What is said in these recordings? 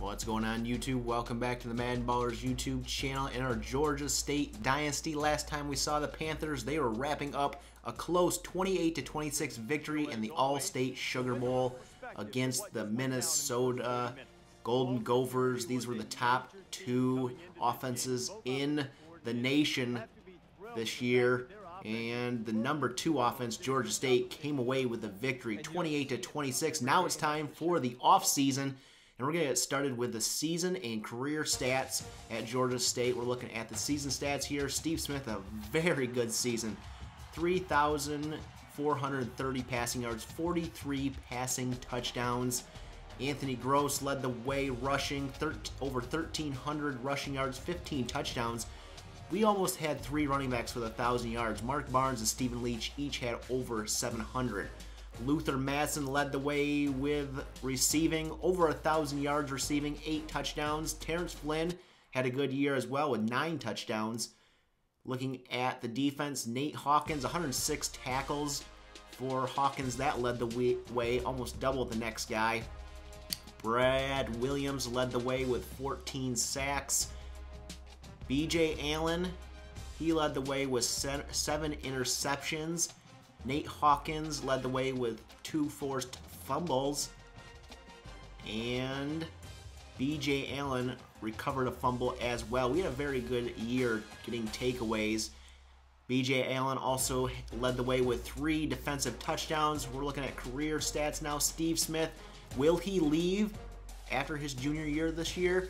What's going on, YouTube? Welcome back to the MaddenBallerz YouTube channel and our Georgia State Dynasty. Last time we saw the Panthers, they were wrapping up a close 28-26 victory in the All-State Sugar Bowl against the Minnesota Golden Gophers. These were the top two offenses in the nation this year. And the number 2 offense, Georgia State, came away with the victory, 28-26. Now it's time for the offseason. And we're going to get started with the season and career stats at Georgia State. We're looking at the season stats here. Steve Smith, a very good season. 3,430 passing yards, 43 passing touchdowns. Anthony Gross led the way rushing, over 1,300 rushing yards, 15 touchdowns. We almost had 3 running backs with 1,000 yards. Mark Barnes and Stephen Leach each had over 700. Luther Madsen led the way with receiving, over 1,000 yards receiving, 8 touchdowns. Terrence Flynn had a good year as well with 9 touchdowns. Looking at the defense, Nate Hawkins, 106 tackles for Hawkins. That led the way, almost double the next guy. Brad Williams led the way with 14 sacks. B.J. Allen, he led the way with 7 interceptions. Nate Hawkins led the way with 2 forced fumbles. And B.J. Allen recovered a fumble as well. We had a very good year getting takeaways. B.J. Allen also led the way with 3 defensive touchdowns. We're looking at career stats now. Steve Smith, will he leave after his junior year this year?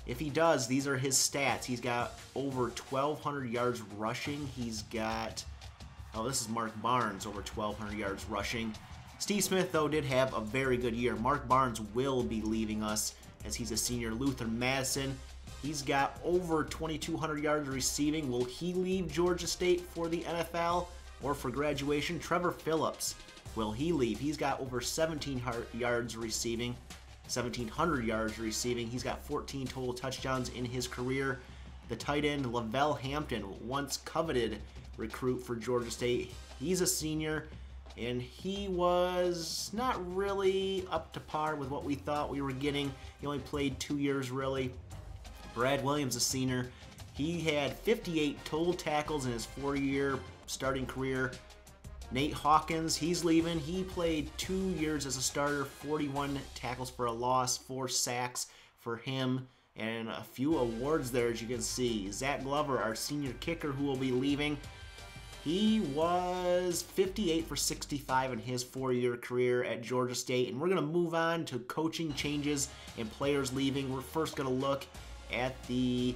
If he does, these are his stats. He's got over 1,200 yards rushing. He's got... oh, this is Mark Barnes, over 1,200 yards rushing. Steve Smith, though, did have a very good year. Mark Barnes will be leaving us as he's a senior. Luther Madsen, he's got over 2,200 yards receiving. Will he leave Georgia State for the NFL or for graduation? Trevor Phillips, will he leave? He's got over 1,700 yards receiving. He's got 14 total touchdowns in his career. The tight end, Lavelle Hampton, once coveted recruit for Georgia State. He's a senior, and he was not really up to par with what we thought we were getting. He only played 2 years, really. Brad Williams, a senior. He had 58 total tackles in his 4-year starting career. Nate Hawkins, he's leaving. He played 2 years as a starter, 41 tackles for a loss, 4 sacks for him, and a few awards there, as you can see. Zach Glover, our senior kicker, who will be leaving. He was 58 for 65 in his 4-year career at Georgia State. And we're going to move on to coaching changes and players leaving. We're first going to look at the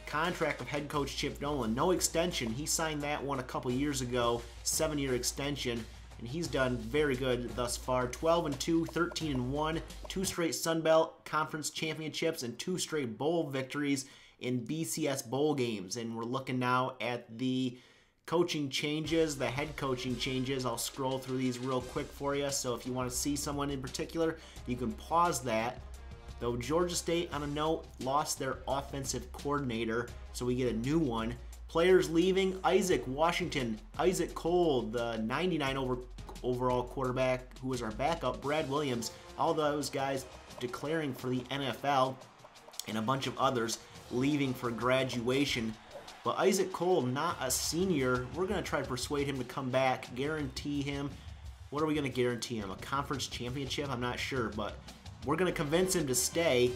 contract of head coach Chip Nolan. No extension. He signed that one a couple years ago, 7-year extension, and he's done very good thus far. 12-2, 13-1, 2 straight Sun Belt Conference championships, and 2 straight bowl victories in BCS bowl games. And we're looking now at the coaching changes, the head coaching changes. I'll scroll through these real quick for you, so if you want to see someone in particular, you can pause that. Though Georgia State, on a note, lost their offensive coordinator, so we get a new one. Players leaving, Isaac Washington, Isaac Cole, the 99 overall quarterback who was our backup, Brad Williams, all those guys declaring for the NFL, and a bunch of others leaving for graduation. But Isaac Cole, not a senior. We're going to try to persuade him to come back, guarantee him. What are we going to guarantee him? A conference championship? I'm not sure, but we're going to convince him to stay.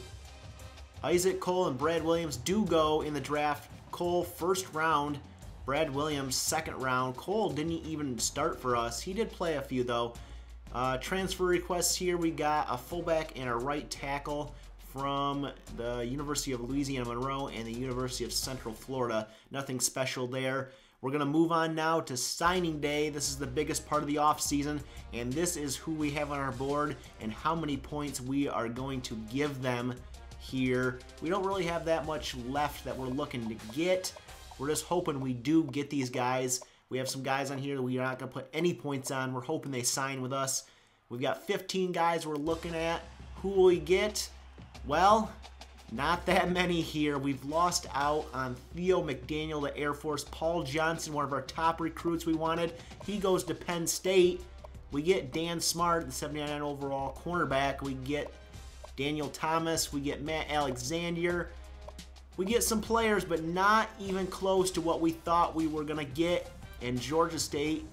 Isaac Cole and Brad Williams do go in the draft. Cole, 1st round. Brad Williams, 2nd round. Cole didn't even start for us. He did play a few, though. Transfer requests here. We got a fullback and a right tackle from the University of Louisiana Monroe and the University of Central Florida. Nothing special there. We're going to move on now to signing day. This is the biggest part of the offseason, and this is who we have on our board and how many points we are going to give them here. We don't really have that much left that we're looking to get. We're just hoping we do get these guys. We have some guys on here that we are not going to put any points on. We're hoping they sign with us. We've got 15 guys we're looking at. Who will we get? Well, not that many here. We've lost out on Theo McDaniel, the Air Force. Paul Johnson, one of our top recruits we wanted. He goes to Penn State. We get Dan Smart, the 79 overall cornerback. We get Daniel Thomas. We get Matt Alexander. We get some players, but not even close to what we thought we were going to get. And Georgia State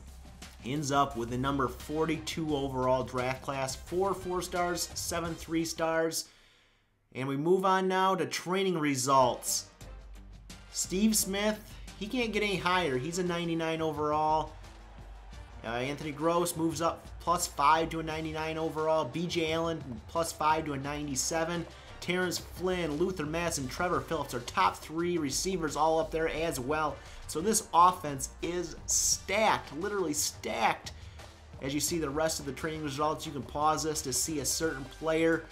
ends up with the number 42 overall draft class. 4 4-stars, 7 3-stars. And we move on now to training results. Steve Smith, he can't get any higher. He's a 99 overall. Anthony Gross moves up +5 to a 99 overall. B.J. Allen +5 to a 97. Terrence Flynn, Luther Madison, Trevor Phillips are top 3 receivers all up there as well. So this offense is stacked, literally stacked. As you see the rest of the training results, you can pause this to see a certain player.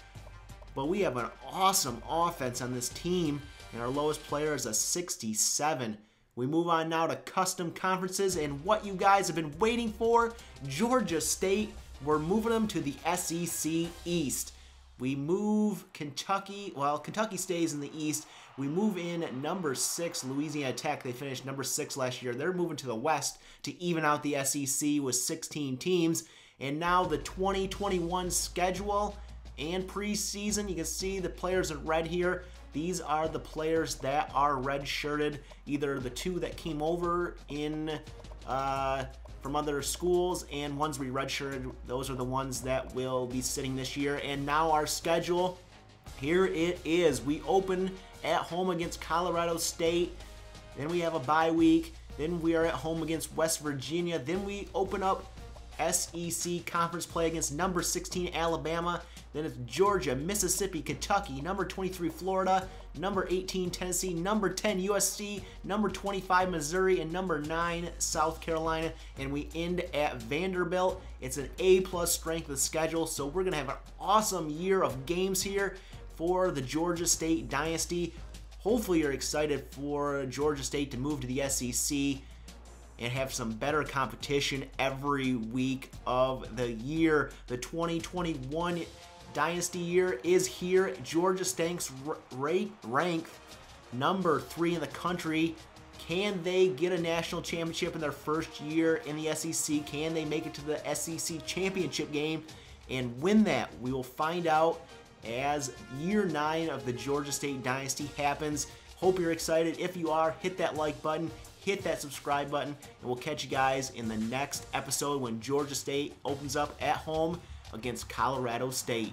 But we have an awesome offense on this team, and our lowest player is a 67. We move on now to custom conferences, and what you guys have been waiting for, Georgia State, we're moving them to the SEC East. We move Kentucky, well, Kentucky stays in the East. We move in number 6, Louisiana Tech. They finished number 6 last year. They're moving to the West to even out the SEC with 16 teams. And now the 2021 schedule and preseason, you can see the players in red here. These are the players that are red-shirted, either the 2 that came over in from other schools and ones we redshirted. Those are the ones that will be sitting this year. And now our schedule, here it is. We open at home against Colorado State. Then we have a bye week. Then we are at home against West Virginia. Then we open up SEC conference play against number 16 Alabama. Then it's Georgia, Mississippi, Kentucky, number 23 Florida, number 18 Tennessee, number 10 USC, number 25 Missouri, and number 9 South Carolina. And we end at Vanderbilt. It's an A+ strength of schedule, so we're going to have an awesome year of games here for the Georgia State Dynasty. Hopefully you're excited for Georgia State to move to the SEC and have some better competition every week of the year. The 2021 Dynasty year is here. Georgia State's ranked number 3 in the country. Can they get a national championship in their first year in the SEC? Can they make it to the SEC championship game and win that? We will find out as year 9 of the Georgia State Dynasty happens. Hope you're excited. If you are, hit that like button, hit that subscribe button, and we'll catch you guys in the next episode when Georgia State opens up at home against Colorado State.